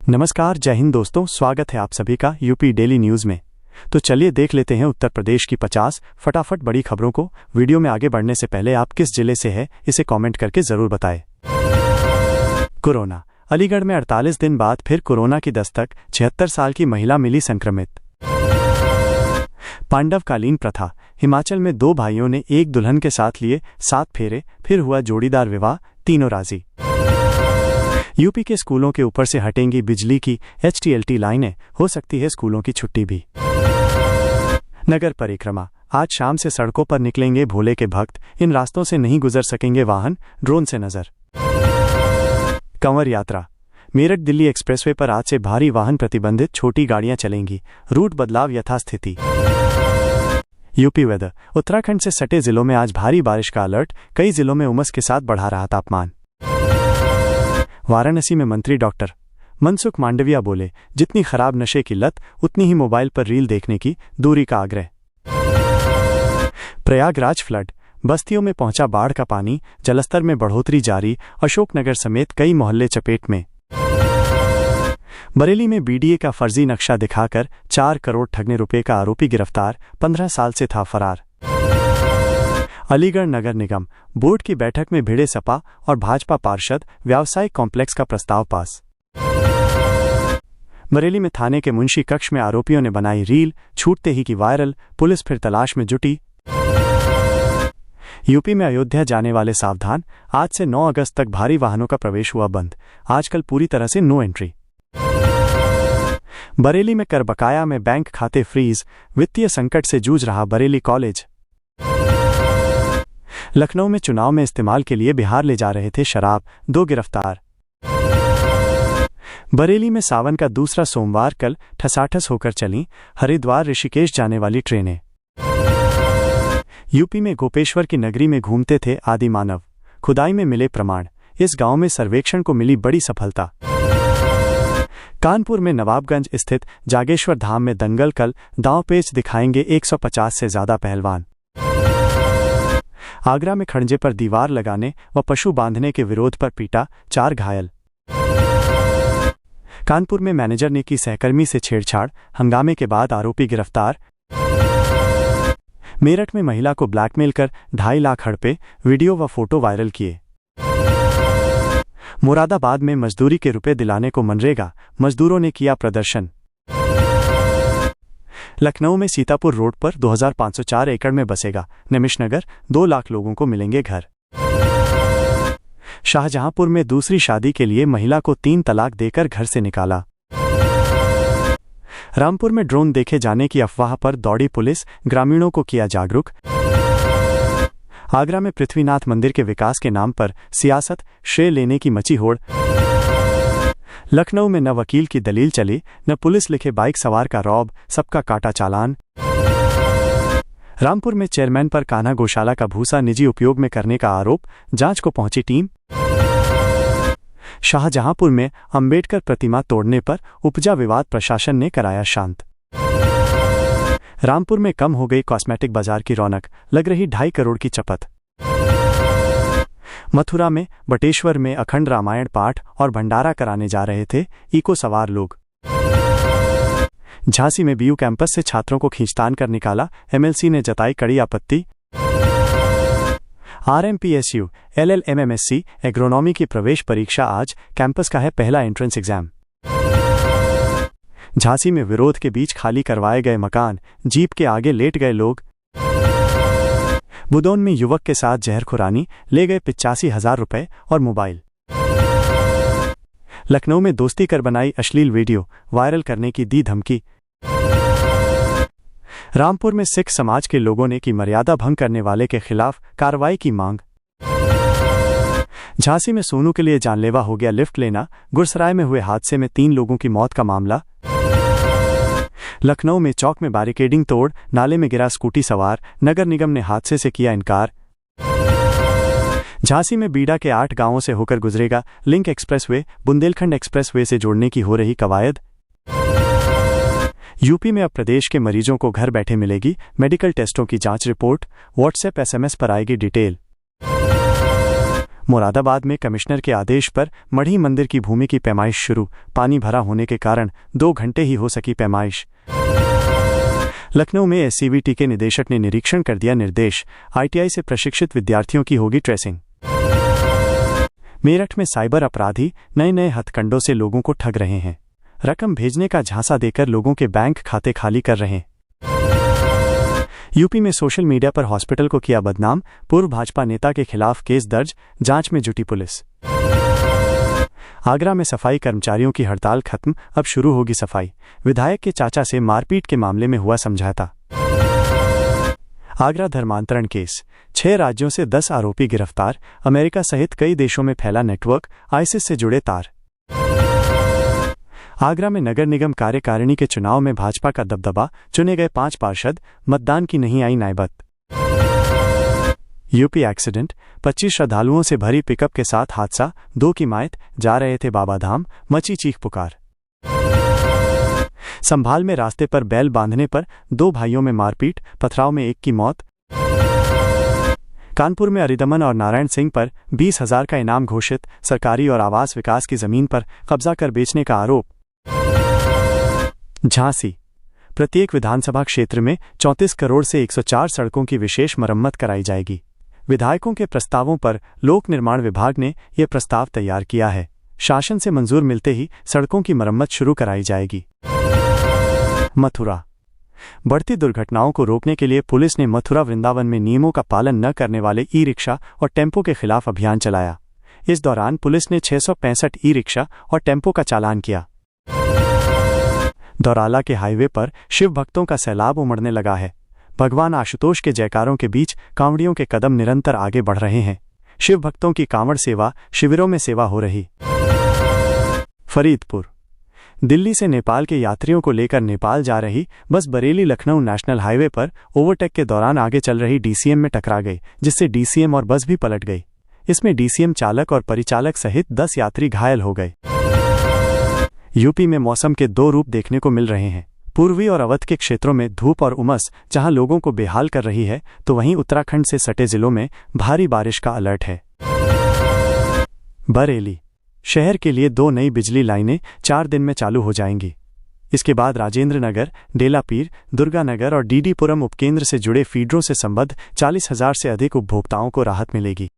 नमस्कार, जय हिंद दोस्तों। स्वागत है आप सभी का यूपी डेली न्यूज़ में। तो चलिए देख लेते हैं उत्तर प्रदेश की 50 फटाफट बड़ी खबरों को। वीडियो में आगे बढ़ने से पहले आप किस जिले से हैं इसे कमेंट करके जरूर बताएं। कोरोना, अलीगढ़ में 48 दिन बाद फिर कोरोना की दस्तक, 76 साल की महिला मिली संक्रमित। पांडवकालीन प्रथा, हिमाचल में 2 भाइयों ने एक दुल्हन के साथ लिए 7 फेरे, फिर हुआ जोड़ीदार विवाह, तीनों राजी। यूपी के स्कूलों के ऊपर से हटेंगी बिजली की HTLT लाइनें, हो सकती है स्कूलों की छुट्टी भी। नगर परिक्रमा, आज शाम से सड़कों पर निकलेंगे भोले के भक्त, इन रास्तों से नहीं गुजर सकेंगे वाहन, ड्रोन से नजर। कंवर यात्रा, मेरठ दिल्ली एक्सप्रेसवे पर आज से भारी वाहन प्रतिबंधित, छोटी गाड़ियां चलेंगी, रूट बदलाव यथास्थिति। यूपी वेदर, उत्तराखंड से सटे जिलों में आज भारी बारिश का अलर्ट, कई जिलों में उमस के साथ बढ़ा रहा तापमान। वाराणसी में मंत्री डॉक्टर मनसुख मांडविया बोले, जितनी खराब नशे की लत उतनी ही मोबाइल पर रील देखने की, दूरी का आग्रह। प्रयागराज फ्लड, बस्तियों में पहुंचा बाढ़ का पानी, जलस्तर में बढ़ोतरी जारी, अशोकनगर समेत कई मोहल्ले चपेट में। बरेली में BDA का फर्जी नक्शा दिखाकर 4 करोड़ ठगने रुपए का आरोपी गिरफ्तार, 15 साल से था फरार। अलीगढ़ नगर निगम बोर्ड की बैठक में भिड़े सपा और भाजपा पार्षद, व्यावसायिक कॉम्प्लेक्स का प्रस्ताव पास। बरेली में थाने के मुंशी कक्ष में आरोपियों ने बनाई रील, छूटते ही की वायरल, पुलिस फिर तलाश में जुटी। यूपी में अयोध्या जाने वाले सावधान, आज से 9 अगस्त तक भारी वाहनों का प्रवेश हुआ बंद, आजकल पूरी तरह से नो एंट्री। बरेली में कर बकाया में बैंक खाते फ्रीज, वित्तीय संकट से जूझ रहा बरेली कॉलेज। लखनऊ में चुनाव में इस्तेमाल के लिए बिहार ले जा रहे थे शराब, 2 गिरफ्तार। बरेली में सावन का दूसरा सोमवार कल ठसाठस होकर चलीं हरिद्वार ऋषिकेश जाने वाली ट्रेनें। यूपी में गोपेश्वर की नगरी में घूमते थे आदि मानव, खुदाई में मिले प्रमाण, इस गांव में सर्वेक्षण को मिली बड़ी सफलता। कानपुर में नवाबगंज स्थित जागेश्वर धाम में दंगल, कल दांवपेच दिखाएंगे 150 से ज्यादा पहलवान। आगरा में खड़ंजे पर दीवार लगाने व पशु बांधने के विरोध पर पीटा, 4 घायल। कानपुर में मैनेजर ने की सहकर्मी से छेड़छाड़, हंगामे के बाद आरोपी गिरफ्तार। मेरठ में महिला को ब्लैकमेल कर 2.5 लाख हड़पे, वीडियो व फोटो वायरल किए। मुरादाबाद में मजदूरी के रुपए दिलाने को मनरेगा मजदूरों ने किया प्रदर्शन। लखनऊ में सीतापुर रोड पर 2504 एकड़ में बसेगा निमिषनगर, 2 लाख लोगों को मिलेंगे घर। शाहजहांपुर में दूसरी शादी के लिए महिला को 3 तलाक देकर घर से निकाला। रामपुर में ड्रोन देखे जाने की अफवाह पर दौड़ी पुलिस, ग्रामीणों को किया जागरूक। आगरा में पृथ्वीनाथ मंदिर के विकास के नाम पर सियासत, श्रेय लेने की मची होड़। लखनऊ में न वकील की दलील चली, न पुलिस लिखे बाइक सवार का रौब, सबका काटा चालान। रामपुर में चेयरमैन पर कान्हा गौशाला का भूसा निजी उपयोग में करने का आरोप, जांच को पहुंची टीम। शाहजहांपुर में अंबेडकर प्रतिमा तोड़ने पर उपजा विवाद, प्रशासन ने कराया शांत। रामपुर में कम हो गई कॉस्मेटिक बाजार की रौनक, लग रही 2.5 करोड़ की चपत। मथुरा में बटेश्वर में अखंड रामायण पाठ और भंडारा कराने जा रहे थे इको सवार लोग। झांसी में BU कैंपस से छात्रों को खींचतान कर निकाला, MLC ने जताई कड़ी आपत्ति। RMPSU LLM-MSc एग्रोनॉमी की प्रवेश परीक्षा आज, कैंपस का है पहला एंट्रेंस एग्जाम। झांसी में विरोध के बीच खाली करवाए गए मकान, जीप के आगे लेट गए लोग। बुदौन में युवक के साथ जहरखुरानी, ले गए 85,000 रुपए और मोबाइल। लखनऊ में दोस्ती कर बनाई अश्लील वीडियो, वायरल करने की दी धमकी। रामपुर में सिख समाज के लोगों ने की मर्यादा भंग करने वाले के खिलाफ कार्रवाई की मांग। झांसी में सोनू के लिए जानलेवा हो गया लिफ्ट लेना, गुरसराय में हुए हादसे में 3 लोगों की मौत का मामला। लखनऊ में चौक में बैरिकेडिंग तोड़, नाले में गिरा स्कूटी सवार, नगर निगम ने हादसे से किया इनकार। झांसी में बीडा के 8 गांवों से होकर गुजरेगा लिंक एक्सप्रेसवे, बुंदेलखंड एक्सप्रेसवे से जोड़ने की हो रही कवायद। यूपी में अब प्रदेश के मरीजों को घर बैठे मिलेगी मेडिकल टेस्टों की जांच रिपोर्ट, व्हाट्सएप SMS पर आएगी डिटेल। मुरादाबाद में कमिश्नर के आदेश पर मढ़ी मंदिर की भूमि की पैमाइश शुरू, पानी भरा होने के कारण 2 घंटे ही हो सकी पैमाइश। लखनऊ में एससीवीटी के निदेशक ने निरीक्षण कर दिया निर्देश, आईटीआई से प्रशिक्षित विद्यार्थियों की होगी ट्रेसिंग। मेरठ में साइबर अपराधी नए हथकंडों से लोगों को ठग रहे हैं, रकम भेजने का झांसा देकर लोगों के बैंक खाते खाली कर रहे हैं। यूपी में सोशल मीडिया पर हॉस्पिटल को किया बदनाम, पूर्व भाजपा नेता के खिलाफ केस दर्ज, जांच में जुटी पुलिस। आगरा में सफाई कर्मचारियों की हड़ताल खत्म, अब शुरू होगी सफाई, विधायक के चाचा से मारपीट के मामले में हुआ समझौता। आगरा धर्मांतरण केस, 6 राज्यों से 10 आरोपी गिरफ्तार, अमेरिका सहित कई देशों में फैला नेटवर्क, आईसिस से जुड़े तार। आगरा में नगर निगम कार्यकारिणी के चुनाव में भाजपा का दबदबा, चुने गए 5 पार्षद, मतदान की नहीं आई नौबत। यूपी एक्सीडेंट, 25 श्रद्धालुओं से भरी पिकअप के साथ हादसा, 2 की मौत, जा रहे थे बाबाधाम, मची चीख पुकार। संभाल में रास्ते पर बैल बांधने पर 2 भाइयों में मारपीट, पथराव में 1 की मौत। कानपुर में अरिदमन और नारायण सिंह पर 20,000 का इनाम घोषित, सरकारी और आवास विकास की जमीन पर कब्जा कर बेचने का आरोप। झांसी, प्रत्येक विधानसभा क्षेत्र में 34 करोड़ से 104 सड़कों की विशेष मरम्मत कराई जाएगी। विधायकों के प्रस्तावों पर लोक निर्माण विभाग ने यह प्रस्ताव तैयार किया है। शासन से मंजूर मिलते ही सड़कों की मरम्मत शुरू कराई जाएगी। मथुरा, बढ़ती दुर्घटनाओं को रोकने के लिए पुलिस ने मथुरा वृंदावन में नियमों का पालन न करने वाले ई-रिक्शा और टेम्पो के खिलाफ अभियान चलाया। इस दौरान पुलिस ने 665 ई-रिक्शा और टेम्पो का चालान किया। दौराला के हाईवे पर शिव भक्तों का सैलाब उमड़ने लगा है। भगवान आशुतोष के जयकारों के बीच कांवड़ियों के कदम निरंतर आगे बढ़ रहे हैं। शिव भक्तों की कांवड़ सेवा, शिविरों में सेवा हो रही। फरीदपुर, दिल्ली से नेपाल के यात्रियों को लेकर नेपाल जा रही बस बरेली लखनऊ नेशनल हाईवे पर ओवरटेक के दौरान आगे चल रही डीसीएम में टकरा गई, जिससे डीसीएम और बस भी पलट गई। इसमें डीसीएम चालक और परिचालक सहित 10 यात्री घायल हो गए। यूपी में मौसम के 2 रूप देखने को मिल रहे हैं। पूर्वी और अवध के क्षेत्रों में धूप और उमस जहां लोगों को बेहाल कर रही है, तो वहीं उत्तराखंड से सटे जिलों में भारी बारिश का अलर्ट है। बरेली, शहर के लिए 2 नई बिजली लाइनें 4 दिन में चालू हो जाएंगी। इसके बाद राजेंद्र नगर, डेलापीर, दुर्गानगर और डीडीपुरम उपकेंद्र से जुड़े फीडरों से संबद्ध 40,000 से अधिक उपभोक्ताओं को राहत मिलेगी।